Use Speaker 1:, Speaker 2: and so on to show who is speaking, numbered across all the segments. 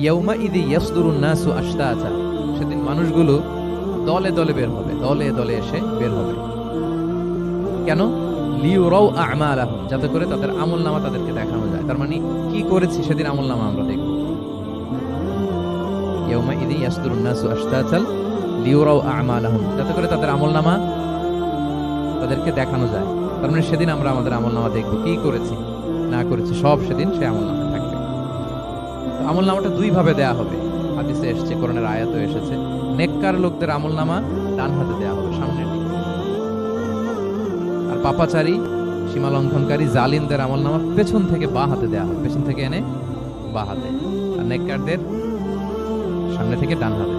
Speaker 1: ইয়াউমাইযি ইয়াসদুরুন নাসু আশতাতা, সেদিন মানুষগুলো দলে দলে বের হবে, দলে দলে এসে বের হবে। কেন? লিউরাউ আমালাহুম, যাতে করে তাদের আমলনামা তাদেরকে দেখানো যায়। তার মানে কি করেছি সেদিন আমলনামা আমরা দেখব। ইয়াউমাইযি ইয়াসদুরুন নাসু আশতাতা লিউরাউ আমালাহুম, যাতে করে তাদের আমলনামা তাদেরকে দেখানো যায়। তার মানে সেদিন আমরা আমাদের আমলনামা দেখব, কি করেছি না করেছি সব সেদিন সে আমলনামা থাকবে। আমলনামাটা দুই ভাবে দেয়া হবে, হাদিসে এসেছে, কোরআনের আয়াতও এসেছে। নেককার লোকদের আমলনামা ডান হাতে দেয়া হবে, সামনের দিকে। আর পাপাচারী, সীমা লঙ্ঘনকারী, জালিমদের আমলনামা পেছন থেকে বাঁ হাতে দেয়া হবে, পেছন থেকে এনে বাঁ হাতে। আর নেককারদের সামনে থেকে ডান হাতে।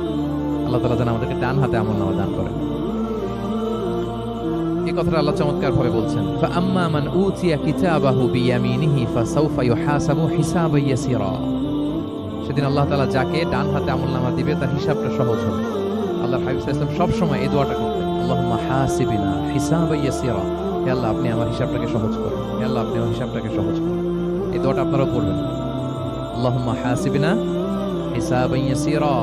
Speaker 1: আল্লাহ তাআলা যেন আমাদেরকে ডান হাতে আমলনামা দান করেন। এই কথাটা আল্লাহ চমৎকার ভাবে বলছেন, ফাআম্মা মান উতিয়া কিতাবাহু বিয়ামিনিহি ফাসাউফা ইউহাসাবু হিসাবান ইয়াসীরা। সেদিন আল্লাহ তাআলা যাকে ডান হাতে আমলনামা দিবে তার হিসাবটা সহজ হবে। আল্লাহর হাবিব সাল্লাল্লাহু আলাইহি ওয়াসাল্লাম সব সময় এই দোয়াটা করতেন, আল্লাহুম্মা হাসিবিনা হিসাবান ইয়াসীরা। হে আল্লাহ, আপনি আমার হিসাবটাকে সহজ করুন, হে আল্লাহ, আপনি আমার হিসাবটাকে সহজ করুন। এই দোয়াটা আপনারাও পড়বেন, আল্লাহুম্মা হাসিবিনা হিসাবান ইয়াসীরা।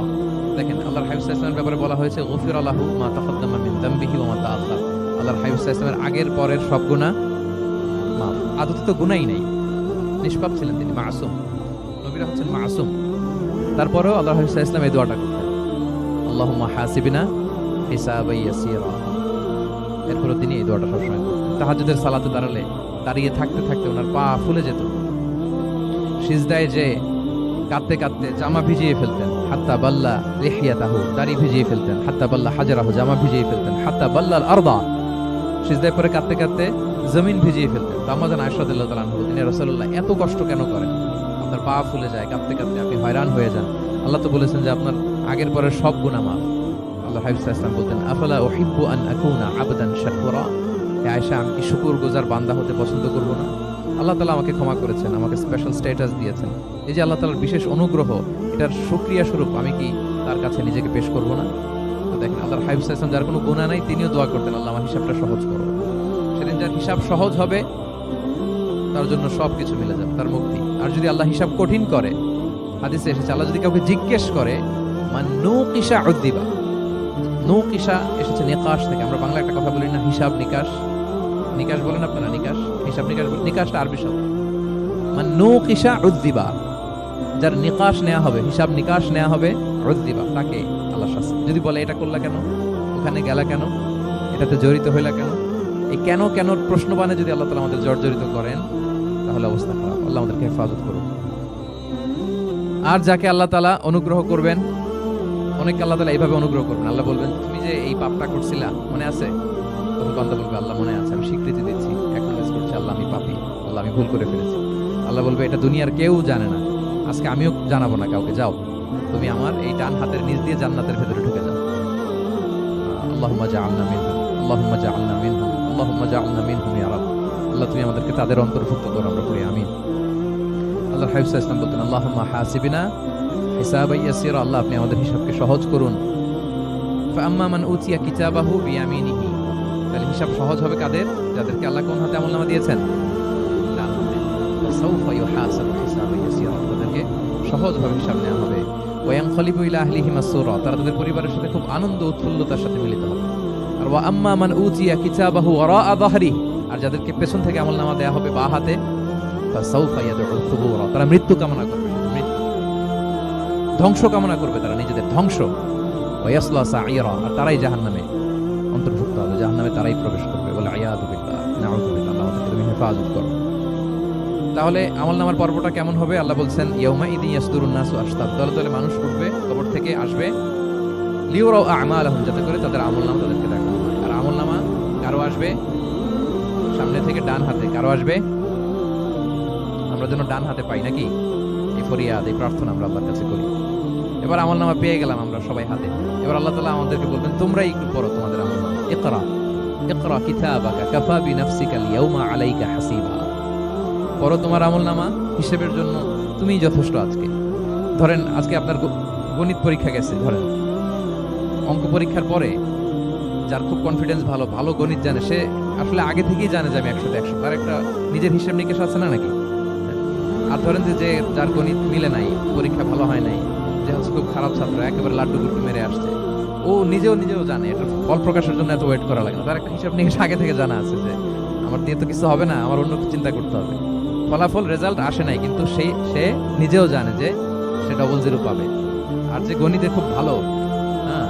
Speaker 1: দেখেন, আল্লাহর হাবিব সাল্লাল্লাহু আলাইহি ওয়াসাল্লামের ব্যাপারে বলা হয়েছে, গফিরা লাহু মা তাকাদ্দামা মিন যামবিহি ওয়া মা তাআখার। আল্লাহর হাবিব সাল্লাল্লাহু আলাইহি ওয়াসাল্লামের আগের পরের সব গুনাহ মাফ। আদতে তো গুনাহই নাই, নিষ্পাপ ছিলেন তিনি, মাসুম। নবীরা হচ্ছেন মাসুম। তারপরেও আল্লাহর হাবিব সাল্লাল্লাহু আলাইহি ওয়াসাল্লাম এই দোয়াটা করতেন, আল্লাহুম্মা হাসিবিনা হিসাবান ইয়াসীরা। এরপরে তিনি এই দোয়াটা সবসময় করতেন। তাহাজ্জুদের সালাতে দাঁড়ালে দাঁড়িয়ে থাকতে থাকতে ওনার পা ফুলে যেত। সিজদায় যে কাঁদতে কাঁদতে জামা ভিজিয়ে ফেলতেন, হাত্তা বাল্লা লিহিয়াতাহু, দাড়ি ভিজিয়ে ফেলতেন, হাত্তা বাল্লা হাজারাহু, জামা ভিজিয়ে ফেলতেন, হাত্তা বাল্লাল আরদা, সিজদায় পরে কাঁদতে কাঁদতে জমিন ভিজিয়ে ফেলতেন। তো আম্মা জান আয়েশা রাদিয়াল্লাহু তাআলা আনহা বলতেন, ইয়া রাসূলুল্লাহ, এত কষ্ট কেন করেন? আপনার পা ফুলে যায়, কাঁদতে কাঁদতে আপনি হয়রান হয়ে যান। আল্লাহ তো বলেছেন যে আপনার আগের পরের সব গুনাহ মাফ। আল্লাহর হাবিব সাল্লাল্লাহু আলাইহি ওয়াসাল্লাম বলতেন, আফালা উহিব্বু আন আকুনা আবদান শাকুরা। হে আয়েশা, আমি কি শুকরগুজার বান্দা হতে পছন্দ করব না? আল্লাহ তাআলা আমাকে ক্ষমা করেছেন, আমাকে স্পেশাল স্ট্যাটাস দিয়েছেন। এই যে আল্লাহ তাআলার বিশেষ অনুগ্রহ, এটার শুকরিয়া স্বরূপ আমি কি তার কাছে নিজেকে পেশ করব না? তো দেখেন, আল্লাহর হাবিব সাল্লাল্লাহু আলাইহি ওয়াসাল্লাম, যার কোনো গুনাহ নাই, তিনিও দোয়া করতেন, আল্লাহ আমার হিসাবটা সহজ করো। সেদিন যার হিসাব সহজ হবে তার জন্য সবকিছু মিলে যাবে, তার মুক্তি। আর যদি আল্লাহ হিসাব কঠিন করে, হাদিসে এসেছে, আল্লাহ যদি কাউকে জিজ্ঞেস করে, মান নুকিশা উদ্দিবা। নুকিশা এসেছে নিকাশ থেকে। আমরা বাংলা একটা কথা বলি না, হিসাব নিকাশ। নিকাশ বলেন আপনারা? নিকাশ, হিসাব নিকাশ। নিকাশটা আরবি শব্দ। মান নুকিশা উদ্দিবা, যার নিকাশ নেওয়া হবে, হিসাব নিকাশ নেওয়া হবে, উদ্দিবা, তাকে আল্লাহ শাস্তি। যদি বলে এটা করলা কেন, ওখানে গেলা কেন, এটাতে জড়িত হইলা কেন, এই কেন কেন প্রশ্নবাণে যদি আল্লাহ তাআলা আমাদের জর্জরিত করেন, তাহলে অবস্থা খারাপ। আল্লাহ আমাদেরকে হেফাজত করুন। আর যাকে আল্লাহ তাআলা অনুগ্রহ করবেন, অনেক আল্লাহ তাআলা এইভাবে অনুগ্রহ করবেন। আল্লাহ বলবেন, তুমি যে এই পাপটা করছিলা মনে আছে? তখন বান্দা বলবে, আল্লাহ মনে আছে, আমি স্বীকৃতি দিচ্ছি, অ্যাকনলেজ করছি, আল্লাহ আমি পাপী, আল্লাহ আমি ভুল করে ফেলেছি। আল্লাহ বলবে, এটা দুনিয়ার কেউ জানে না, আজকে আমিও জানাবো না কাউকে, যাও তুমি আমার এই ডান হাতের নিচ দিয়ে জান্নাতের ভেতরে ঢুকে যাও। আল্লাহুম্মা জাআলনা মিনহুম, আল্লাহুম্মা জাআলনা মিনহুম, আল্লাহুম্মা জাআলনা মিনহুম ইয়া রাব। আল্লাহ তুমি আমাদেরকে তাদের অন্তর্ভুক্ত করো, আমরা পড়ি আমিন। আল্লাহর হাবিব সাল্লাল্লাহু আলাইহি ওয়াসাল্লাম বলতেন, আল্লাহুম্মা হাসিবিনা হিসাবান ইয়াসীরা, আল্লাহ আপনি আমাদের হিসাবকে সহজ করুন। ফাআম্মা মান উতিয়া কিতাবাহু বিয়ামিনিহি, তাহলে হিসাব সহজ হবে কাদের? যাদেরকে আল্লাহ কোন হাতে আমলনামা দিয়েছেন? ডান হাতে। ফাসাউফা ইউহাসাবু হিসাবান ইয়াসীরা, তাদেরকে সহজভাবে হিসাব নেওয়া হবে। ওয়া ইয়ানকালিবু ইলা আহলিহি মাসরুরা, তারা তাদের পরিবারের সাথে খুব আনন্দ উৎফুল্লতার সাথে মিলিত হবে। আর ওয়া আম্মা মান উতিয়া কিতাবাহু ওয়ারাআ যাহরিহি, আর যাদেরকে পেছন থেকে আমলনামা দেয়া হবে বাঁ হাতে, ফাসাউফা ইয়াদউ সুবুরা, তারা মৃত্যু কামনা করবে, মৃত্যু, ধ্বংস কামনা করবে, তারা নিজেদের ধ্বংস। ওয়া ইয়াসলা সাঈরা, আর তারাই জাহান্নামে অন্তর্ভুক্ত হবে, জাহান্নামে তারাই প্রবেশ করবে। বলে আয়াযু বিল্লাহ, নাউযু বিল্লাহ, আল্লাহ আমাদেরকে তুমি হেফাজত করো। তাহলে আমলনামার পর্বটা কেমন হবে? আল্লাহ বলছেন, ইয়াউমাইযি ইয়াসদুরুন নাসু আশতাত, দলে দলে মানুষ উঠবে, কবর থেকে আসবে, লিউরাউ আমালাহুম, যাতে করে তাদের আমলনামা তাদেরকে দেখানো হয়। আর আমলনামা কারো আসবে সামনে থেকে ডান হাতে, কারো আসবে, আমরা যেন ডান হাতে পাই নাকি? এই ফরিয়াদ, এই প্রার্থনা আমরা আল্লাহর কাছে করি। এবার আমলনামা পেয়ে গেলাম আমরা সবাই হাতে। এবার আল্লাহ তাআলা আমাদেরকে বলবেন, তোমরাই একটু পড়ো তোমাদের আমলনামা। ইকরা ইকরা কিতাবাকা কাফা বিনাফসিকা আল-ইয়াওমা আলাইকা হাসিবা, পড়ো তোমার আমলনামা, হিসেবের জন্য তুমিই যথেষ্ট। আজকে ধরেন, আজকে আপনার গণিত পরীক্ষা গেছে, ধরেন অঙ্ক পরীক্ষার পরে যার খুব কনফিডেন্স ভালো, ভালো গণিত জানে, সে আসলে আগে থেকেই জানে যে আমি 100-100, তার একটা নিজের হিসেব নিকেশ আছে না নাকি? আর ধরেন যে যার গণিত মিলে নাই, পরীক্ষা ভালো হয় নাই, যে হচ্ছে খুব খারাপ ছাত্র, একেবারে লাড্ডু গুড্ডু মেরে আসছে, ও নিজেও জানে এটা ফল প্রকাশের জন্য এত ওয়েট করা লাগে না। তার একটা হিসাব নিকাশ আগে থেকে জানা আছে যে আমার দিয়ে তো কিছু হবে না, আমার অন্য কিছু চিন্তা করতে হবে। ফলাফল রেজাল্ট আসে নাই, কিন্তু সে নিজেও জানে যে সে ডবল জিরো পাবে। আর যে গণিতে খুব ভালো, হ্যাঁ,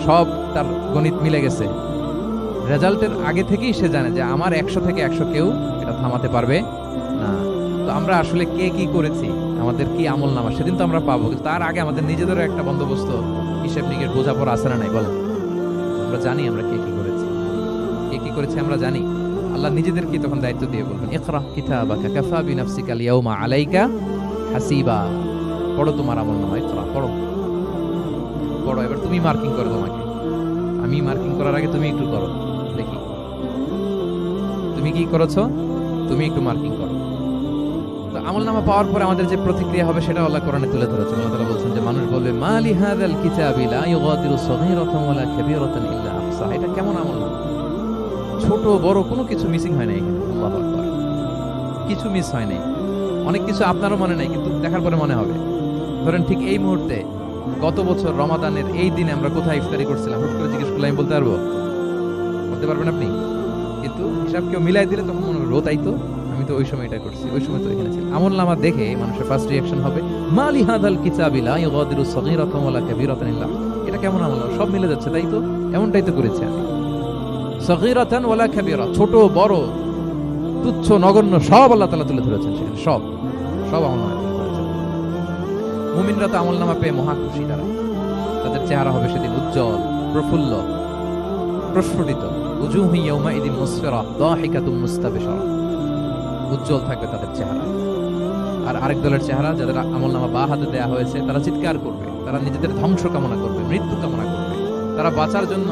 Speaker 1: সব তার গণিত মিলে গেছে, রেজাল্টের আগে থেকেই সে জানে যে আমার 100 থেকে 100 কেউ এটা থামাতে পারবে না। তো আমরা আসলে কে কি করেছি, আমাদের কি আমল নামা, সেদিন তো আমরা পাবো, কিন্তু তার আগে আমাদের নিজেদেরও একটা বন্দোবস্ত, হিসেব নিকেশ বোঝাপড় আছে না নাই বলেন? আমরা জানি আমরা কে কি করেছি আমরা জানি। আল্লাহ নিজেদেরকে তখন দায়িত্ব দিয়ে বলবেন, ইকরা কিতাবাকা কাফা বিনাফসিকা আল-ইয়াওমা আলাইকা হাসিবা। পড়ো তোমার আমলনামা, ইকরা পড়ো। এবার তুমি মার্কিং করো, তোমাকে আমি মার্কিং করার আগে তুমি একটু করো, দেখি তুমি কি করেছো, তুমি একটু মার্কিং করো। তো আমলনামা পাওয়ার পরে আমাদের যে প্রতিক্রিয়া হবে সেটা আল্লাহ কোরআনে তুলে ধরেছেন। আল্লাহ তাআলা বলছেন যে মানুষ বলবে মালি হাযাল কিতাবি লা ইউগাদিরু সগীরাতান ওয়ালা কাবীরাতান ইল্লা আহসাহা। এটা কেমন আমলনামা, ছোট বড় কোনো কিছু মিসিং হয় না এখানে। আল্লাহু আকবার, কিছু মিস হয় নাই। অনেক কিছু আপনারও মনে নাই, কিন্তু দেখার পরে মনে হবে। ধরেন ঠিক এই মুহূর্তে গত বছর রমাদানের এই দিনে আমরা কোথায় ইফতারি করছিলাম, হুট করে জিজ্ঞেস করলে আমি বলতে পারবেন আপনি? কিন্তু হিসাব কেউ মিলাই দিলে তখন মনে হবে, তাই তো, আমি তো ওই সময় এটা করছি, ওই সময় তো এখানে ছিলাম। আমলনামা দেখে মানুষের ফার্স্ট রিঅ্যাকশন হবে মালি হাযাল কিতাবি লা ইউগাদিরু সগীরাতান ওয়ালা কাবীরাতান ইল্লা। এটা কেমন আমলনামা, সব মিলে যাচ্ছে, তাই তো, এমনটাই তো করেছি আমি। সগীরাতান ওয়ালা কাবীরা, ছোট বড় তুচ্ছ নগণ্য সব আল্লাহ তাআলা তুলে ধরেছেন সেখানে, সব আমলনামা তুলে ধরেছেন। মুমিনরা তো আমলনামা পেয়ে মহা খুশি, তাদের চেহারা হবে সেদিন উজ্জ্বল, প্রফুল্ল, প্রস্ফুটিত। উজুহু ইয়াউমাইদিন মুসফিরা দাহিকাতুম মুস্তাবশিরা, উজ্জ্বল থাকবে তাদের চেহারা। আর আরেক দলের চেহারা, যাদের আমলনামা বা হাতে দেয়া হয়েছে, তারা চিৎকার করবে, তারা নিজেদের ধ্বংস কামনা করবে, মৃত্যু কামনা করবে, তারা বাঁচার জন্য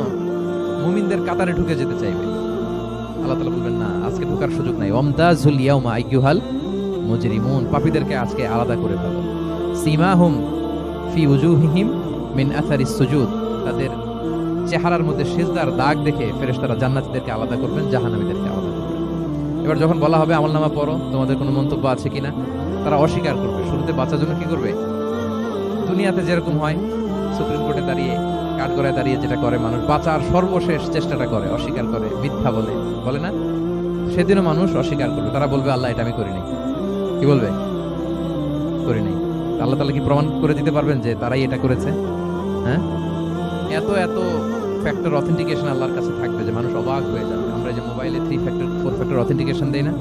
Speaker 1: মুমিনদের কাতারে ঢুকে যেতে চাইবে। আল্লাহ তাআলা বলবেন না, আজকে ঢোকার সুযোগ নাই। ওয়ামতাজুল ইয়াউমা আইয়ুহাল মুজরিমুন, পাপীদেরকে আজকে আলাদা করে ফেলো। সীমাহুম ফি উজুহিহিম মিন আথারিস সুজুদ, তাদের চেহারার মধ্যে সিজদার দাগ দেখে ফেরেশতারা জান্নাতীদেরকে আলাদা করবেন, জাহান্নামীদেরকে আলাদা করবেন। এবার যখন বলা হবে আমলনামা পড়ো, তোমাদের কোনো মন্তব্য আছে কিনা, তারা অস্বীকার করবে। শুরুতে বাঁচার জন্য কি করবে, দুনিয়াতে যেরকম হয় সুপ্রিম কোর্টে দাঁড়িয়ে, কাঠগড়ায় দাঁড়িয়ে যেটা করে মানুষ, বাঁচার সর্বশেষ চেষ্টাটা করে, অস্বীকার করে, মিথ্যা বলে না, সেদিনও মানুষ অস্বীকার করবে। তারা বলবে আল্লাহ এটা আমি করিনি। কি বলবে? করিনি। আল্লাহ তাআলা কি প্রমাণ করে দিতে পারবেন যে তারাই এটা করেছে? হ্যাঁ, এত ফ্যাক্টর অথেন্টিকেশন আল্লাহর কাছে থাকবে যে মানুষ অবাক হয়ে যাবে। আমরা যে মোবাইলে 3 ফ্যাক্টর 4 ফ্যাক্টর অথেন্টিকেশন দেই না,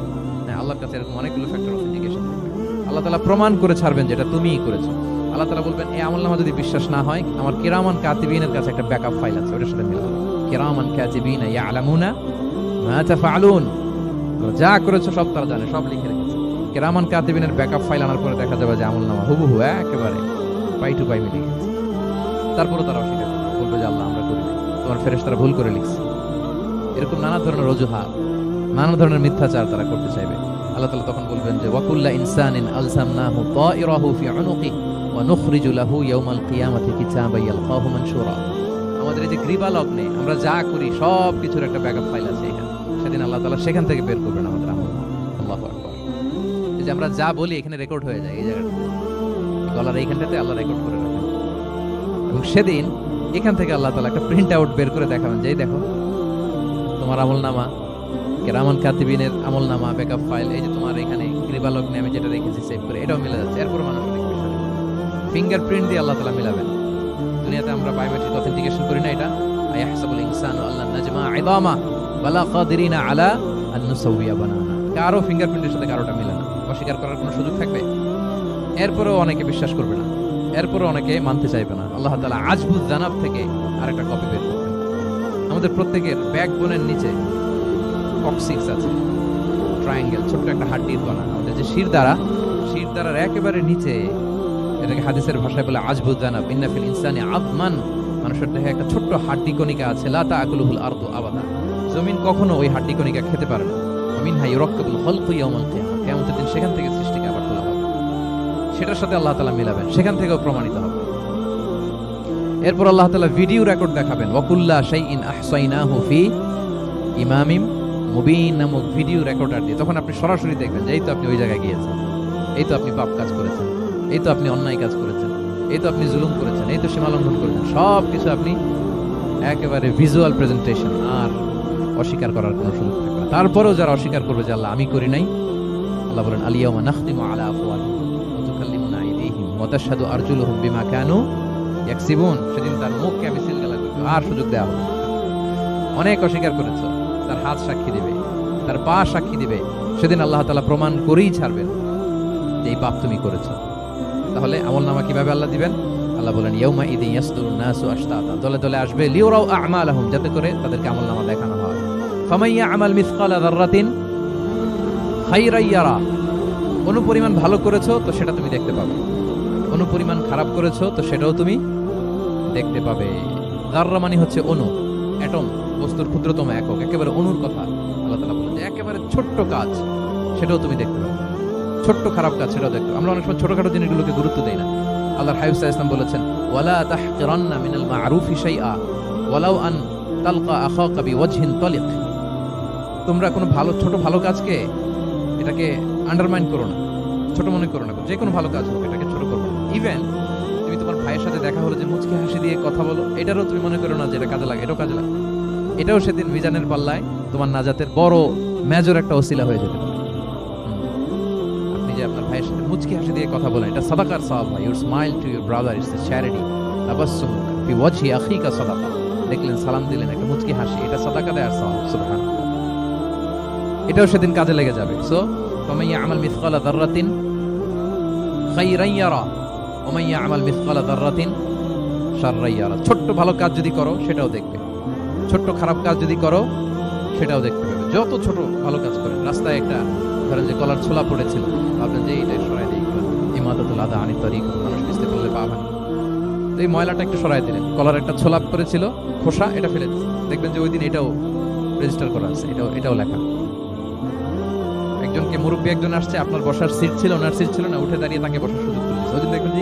Speaker 1: আল্লাহর কাছে এরকম অনেকগুলো ফ্যাক্টর অথেন্টিকেশন থাকবে। আল্লাহ তাআলা প্রমাণ করে ছাড়বেন যেটা তুমিই করেছো। আল্লাহ তাআলা বলবেন এই আমলনামা যদি বিশ্বাস না হয়, আমার কিরামান কাতিবিনের কাছে একটা ব্যাকআপ ফাইল আছে, ওটার সাথে মিলাও। কিরামান কাতিবিনা ইয়ালামুনা মা তাফআলুন, যা করেছো সব তারা জানে, সব লিখে রেখেছে। কিরামান কাতিবিনের ব্যাকআপ ফাইল আনার পরে দেখা যাবে যে আমলনামা হুবহু একেবারে পাই টু পাই মিলে গেছে। তারপরে তারা অস্বীকার বলবে যে আল্লাহ আমরা করি নাই, তোমার ফেরেশতারা ভুল করে লিখছে। এরকম নানা ধরনের অজুহাত, নানা ধরনের মিথ্যাচার তারা করতে চাইবে। আল্লাহ তাআলা তখন বলবেন যে ওয়াকুল্লা ইনসানিন আলসামনাহু তায়রাহু ফি উনুকিহি ওয়া নুখরিজু লাহু ইয়াওমাল কিয়ামাতি কিতাবান ইয়ালকাহু মানশুরা। আমাদের এই যে গ্রীবা লগ্নে আমরা যা করি সব কিছুর একটা ব্যাকআপ ফাইল আছে এখানে। সেদিন আল্লাহ তাআলা সেখান থেকে বের করবেন আমাদের আমলনামা। আল্লাহু আকবার। এই যে আমরা যা বলি এখানে রেকর্ড হয়ে যায়, এই জায়গাটা গলার এইখানটাতে আল্লাহ রেকর্ড করে রাখেন। এবং সেদিন এখান থেকে আল্লাহ তাআলা একটা প্রিন্ট আউট বের করে দেখাবেন যে এই দেখো তোমার আমলনামা, কিরামান কাতিবিনের আমলনামা ব্যাকআপ ফাইল, এই যে তোমার এখানে গ্রীবা লগ্নে আমি যেটা রেখেছি সেভ করে, এটাও মিলে যাচ্ছে। এরপর মানুষ ফিঙ্গারপ্রিন্ট দিয়ে আল্লাহ তাআলা মিলাবেন। দুনিয়াতে আমরা বায়োমেট্রিক অথেন্টিকেশন করি না, এটা আয়াহসাবুল ইনসানু আল্লা নাজমা ইদামা ওয়ালা কাদিরিনা আলা আন নুসাউইয়া বানানা। কারো ফিঙ্গারপ্রিন্টের সাথে কারোটা মিলে না, অস্বীকার করার কোনো সুযোগ থাকবে? এরপরেও অনেকে বিশ্বাস করবে না, এরপরেও অনেকে মানতে চাইবে না। আল্লাহ তাআলা আজবুজ জানাব থেকে আরেকটা কপি বের করবেন। আমাদের প্রত্যেকের ব্যাকবোনের নিচে কক্সিক্স আছে, ট্রায়াঙ্গেল, ছোট্ট একটা হাড্ডির কণা। আমাদের যে শিরদারার একেবারে নিচে, এটাকে হাদিসের ভাষায় বলে আজবুজ জানাব। ইন্না ফিল ইনসানি আযমান, মানুষের দেহে একটা ছোট্ট হাড্ডি কণিকা আছে। লা তাআকুলুহুল আরদু আবাদা, জমিন কখনো ওই হাড্ডি কণিকা খেতে পারে না। মিনহা ইউরাক্কাবুল খালকু ইয়াওমাল কিয়ামা, কিয়ামতের দিন সেখান থেকে সৃষ্টিকে আবার তোলা হবে। সেটার সাথে আল্লাহ তাআলা মিলাবেন, সেখান থেকেও প্রমাণিত হবে। এরপর আল্লাহ তাআলা ভিডিও রেকর্ড দেখাবেন। ওয়াকুল্লা শাইইন আহসাইনাহু ফি ইমামিম মুবিন নামক ভিডিও রেকর্ডার দিয়ে। তখন আপনি সরাসরি দেখবেন যে এই তো আপনি ওই জায়গায় গিয়েছেন, এই তো আপনি পাপ কাজ করেছেন, এই তো আপনি অন্যায় কাজ করেছেন, এই তো আপনি জুলুম করেছেন, এই তো সীমা লঙ্ঘন করেছেন, সব কিছু আপনি একেবারে ভিজুয়াল প্রেজেন্টেশন, আর অস্বীকার করার কোনো সুযোগ থাকবে না। তারপরেও যারা অস্বীকার করবে যে আল্লাহ আমি করি নাই, আল্লাহ বলেন আলিয়াউমা নাখতিমু আলা আফওয়াহিহিম ওয়া তুকাল্লিমুনা আইদিহিম ওয়া তাশহাদু আরজুলুহুম বিমা কানু ইয়াকসিবুন। সেদিন তার মুখকে আমি সিলগালা করব, আর সুযোগ দেওয়া হবে না। অনেক অস্বীকার করেছো, তার হাত সাক্ষী দিবে, তার পা সাক্ষী দিবে। সেদিন আল্লাহ তাআলা প্রমাণ করেই ছাড়বেন যে এই পাপ তুমি করেছো। তাহলে আমলনামা কিভাবে আল্লাহ দিবেন? আল্লাহ বলেন ইয়াউমা ইদিন ইয়াসদুরুন নাসু আশতাতা, দলে দলে আসবে, লিউরাউ আ'মালাহুম, যাতে করে তাদেরকে আমলনামা দেখানো হয়। ফামাইয়া আমাল মিসকালা যাররাতিন খাইরান ইয়ারা, অনুপরিমাণ ভালো করেছো তো সেটা তুমি দেখতে পাবে, অনুপরিমাণ খারাপ করেছো তো সেটাও তুমি দেখতে পাবে। যাররা মানে হচ্ছে অণু, অ্যাটম, বস্তুর ক্ষুদ্রতম একক, একেবারে অণুর কথা আল্লাহ তাআলা বলেন যে একেবারে ছোট্ট কাজ সেটাও তুমি দেখতে পাবে, ছোট্ট খারাপ কাজ সেটাও দেখতে। আমরা অনেক সময় ছোটখাটো জিনিসগুলোকে গুরুত্ব দেই না। আল্লাহর হাবিব সাল্লাল্লাহু আলাইহি ওয়াসাল্লাম বলেছেন ওয়ালা তাহকিরান্না মিনাল মা'রুফি শাইআ ওয়ালাউ আন তালকা আখাকা বিওয়াজহিন তালিক, তোমরা কোনো ভালো ছোট ভালো কাজকে এটাকে আন্ডারমাইন করো না, ছোট মনে করো না। যে কোনো ভালো কাজ হোক এটাকে ছোট করো না। ইভেন তুমি তোমার ভাইয়ের সাথে দেখা হলো যে মুচকি হাসি দিয়ে কথা বলো, এটারও তুমি মনে করো না যে এটা কাজে লাগে, এটাও কাজে লাগে। এটাও সেদিন মিজানের পাল্লায় তোমার নাজাতের বড় মেজর একটা ওসিলা হয়ে যেতে পারে। আপনি যে আপনার ভাইয়ের সাথে মুচকি হাসি দিয়ে কথা বলেন, এটা সাদাকার সওয়াব হয়। Your smile to your brother it's a charity. তাবাসসুম ফি ওয়াজহি আখিকা সাদাকা, দেখলেন সালাম দিলেন, একটা মুচকি হাসি, এটা সাদাকা দেওয়ার সওয়াব। সুবহানাল্লাহ, এটাও সেদিন কাজে লেগে যাবে। সো ফামান ইয়া'মাল মিসকালা যাররাতিন খাইরান ইয়ারা ওয়া মান ইয়া'মাল মিসকালা যাররাতিন শাররান ইয়ারা। ছোট্ট ভালো কাজ যদি করো সেটাও দেখবে, ছোট্ট খারাপ কাজ যদি করো সেটাও দেখতে পাবে। যত ছোট ভালো কাজ করেন, রাস্তায় একটা ধরেন যে কলার ছোলা পড়েছিল, ভাবলেন যে এইটা সরাই দিই, ইমাদাতুল আদা আনি তরিক, মানুষ বুঝতে পারলে পা ভাঙে, তো এই ময়লাটা একটু সরাই দিলেন। কলার একটা ছোলা পড়েছিল, খোসা, এটা ফেলে দিলেন, দেখবেন যে ওই দিন এটাও রেজিস্টার করা আছে, এটাও লেখা। একজনকে মুরব্বী একজন আসছে, আপনার বসার সিট ছিল, ওনার সিট ছিল না, উঠে দাঁড়িয়ে তাকে বসার সুযোগ করে দিয়েছে। ওই দিন দেখবেন যে